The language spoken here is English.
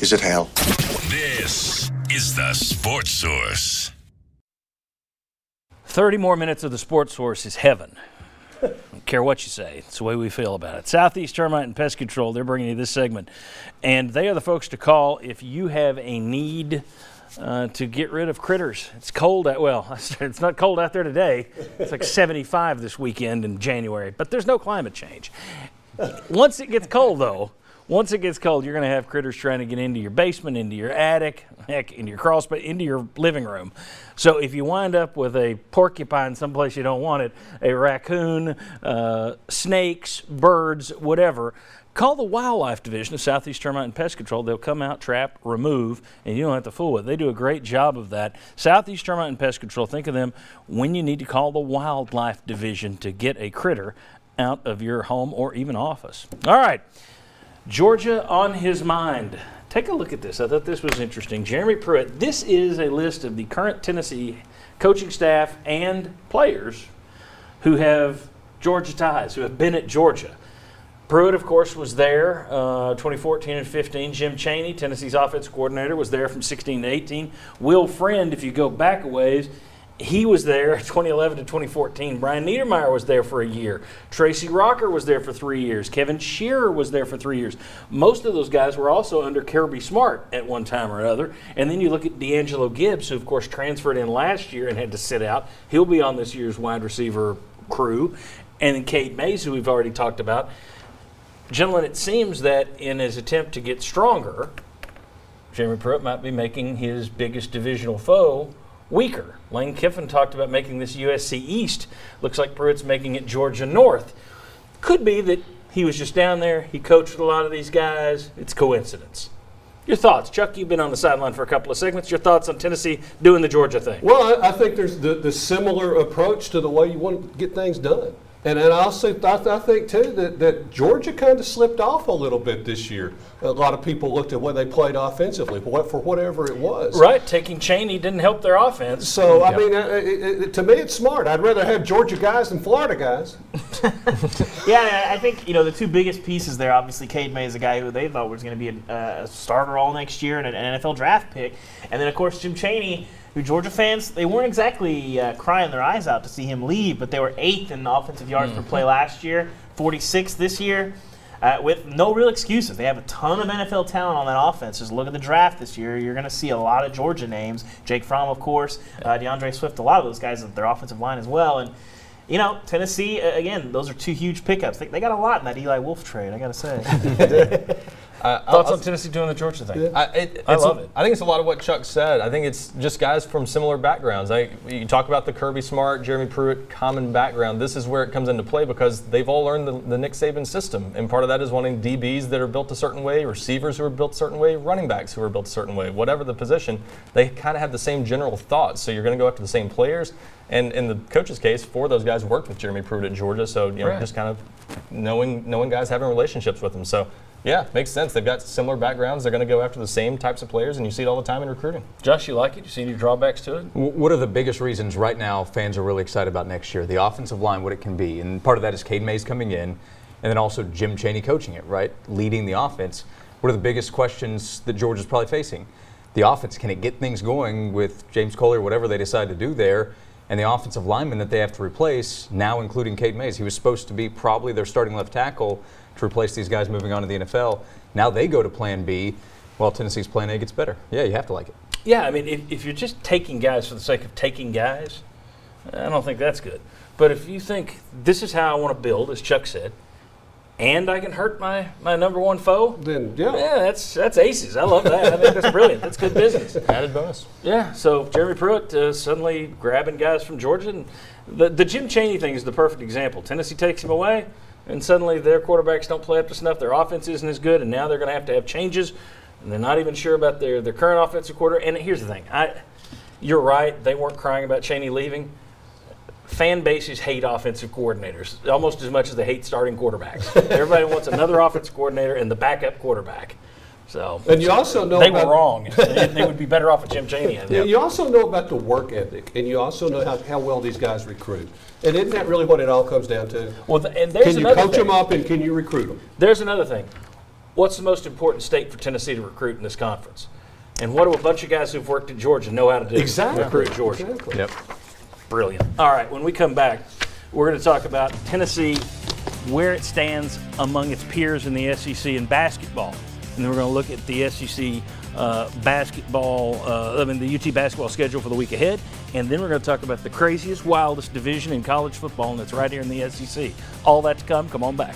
is it hell? This is the Sports Source. 30 more minutes of the Sports Source is heaven. Don't care what you say. It's the way we feel about it. Southeast Termite and Pest Control, they're bringing you this segment. And they are the folks to call if you have a need to get rid of critters. It's cold it's not cold out there today. It's like 75 this weekend in January, but there's no climate change. Once it gets cold, though, you're going to have critters trying to get into your basement, into your attic, heck, into your crawl space, into your living room. So if you wind up with a porcupine someplace you don't want it, a raccoon, snakes, birds, whatever, call the Wildlife Division of Southeast Termite and Pest Control. They'll come out, trap, remove, and you don't have to fool with it. They do a great job of that. Southeast Termite and Pest Control, think of them when you need to call the Wildlife Division to get a critter out of your home or even office. All right. Georgia on his mind. Take a look at this. I thought this was interesting. Jeremy Pruitt. This is a list of the current Tennessee coaching staff and players who have Georgia ties, who have been at Georgia. Pruitt, of course, was there 2014 and 15. Jim Chaney, Tennessee's offensive coordinator, was there from 16 to 18. Will Friend, if you go back a ways, he was there 2011 to 2014. Brian Niedermeyer was there for a year. Tracy Rocker was there for 3 years. Kevin Shearer was there for 3 years. Most of those guys were also under Kirby Smart at one time or another. And then you look at D'Angelo Gibbs, who, of course, transferred in last year and had to sit out. He'll be on this year's wide receiver crew. And then Cade Mays, who we've already talked about. Gentlemen, it seems that in his attempt to get stronger, Jeremy Pruitt might be making his biggest divisional foe weaker. Lane Kiffin talked about making this USC East. Looks like Pruitt's making it Georgia North. Could be that he was just down there. He coached with a lot of these guys. It's coincidence. Your thoughts? Chuck, you've been on the sideline for a couple of segments. Your thoughts on Tennessee doing the Georgia thing? Well, I think there's the similar approach to the way you want to get things done. And also, I think, too, that Georgia kind of slipped off a little bit this year. A lot of people looked at when they played offensively, for whatever it was. Right. Taking Chaney didn't help their offense. So, I mean, to me, it's smart. I'd rather have Georgia guys than Florida guys. Yeah, I think, the two biggest pieces there, obviously, Cade May is a guy who they thought was going to be a starter all next year and an NFL draft pick. And then, of course, Jim Chaney, who Georgia fans, they weren't exactly crying their eyes out to see him leave, but they were 8th in offensive yards per play last year, 46th this year, with no real excuses. They have a ton of NFL talent on that offense. Just look at the draft this year. You're going to see a lot of Georgia names. Jake Fromm, of course, DeAndre Swift, a lot of those guys at their offensive line as well. And, Tennessee, again, those are two huge pickups. They got a lot in that Eli Wolf trade, I got to say. Thoughts on Tennessee doing the Georgia thing? Yeah. I love it. I think it's a lot of what Chuck said. I think it's just guys from similar backgrounds. You talk about the Kirby Smart, Jeremy Pruitt common background. This is where it comes into play because they've all learned the Nick Saban system. And part of that is wanting DBs that are built a certain way, receivers who are built a certain way, running backs who are built a certain way. Whatever the position, they kind of have the same general thoughts. So you're going to go after the same players. And in the coach's case, 4 of those guys worked with Jeremy Pruitt at Georgia. So, just kind of knowing guys, having relationships with them. So, yeah, makes sense. They've got similar backgrounds. They're going to go after the same types of players, and you see it all the time in recruiting. Josh, you like it? You see any drawbacks to it? What are the biggest reasons right now fans are really excited about next year? The offensive line, what it can be. And part of that is Cade Mays coming in, and then also Jim Chaney coaching it, right? Leading the offense. What are the biggest questions that Georgia's probably facing? The offense, can it get things going with James Coley or whatever they decide to do there? And the offensive lineman that they have to replace, now including Cade Mays. He was supposed to be probably their starting left tackle to replace these guys moving on to the NFL. Now they go to plan B while Tennessee's plan A gets better. Yeah, you have to like it. Yeah, I mean, if you're just taking guys for the sake of taking guys, I don't think that's good. But if you think this is how I want to build, as Chuck said, and I can hurt my number one foe, Then, that's aces. I love that. I think that's brilliant. That's good business. Added bonus. Yeah, so Jeremy Pruitt suddenly grabbing guys from Georgia. And the Jim Chaney thing is the perfect example. Tennessee takes him away, and suddenly their quarterbacks don't play up to snuff. Their offense isn't as good, and now they're going to have changes, and they're not even sure about their current offensive quarterback. And here's the thing. You're right. They weren't crying about Chaney leaving. Fan bases hate offensive coordinators almost as much as they hate starting quarterbacks. Everybody wants another offensive coordinator and the backup quarterback. So, and you also know they were wrong. They would be better off with Jim Chaney. You also know about the work ethic, and you also know how well these guys recruit. And isn't that really what it all comes down to? Well, and there's can you another coach thing. them up, and can you recruit them? There's another thing. what's the most important state for Tennessee to recruit in this conference? And what do a bunch of guys who've worked at Georgia know how to do? Exactly. Recruit at Georgia. Exactly. Yep. Brilliant. All right, when we come back, we're going to talk about Tennessee, where it stands among its peers in the SEC in basketball. And then we're going to look at the SEC the UT basketball schedule for the week ahead. And then we're going to talk about the craziest, wildest division in college football, and it's right here in the SEC. All that to come. Come on back.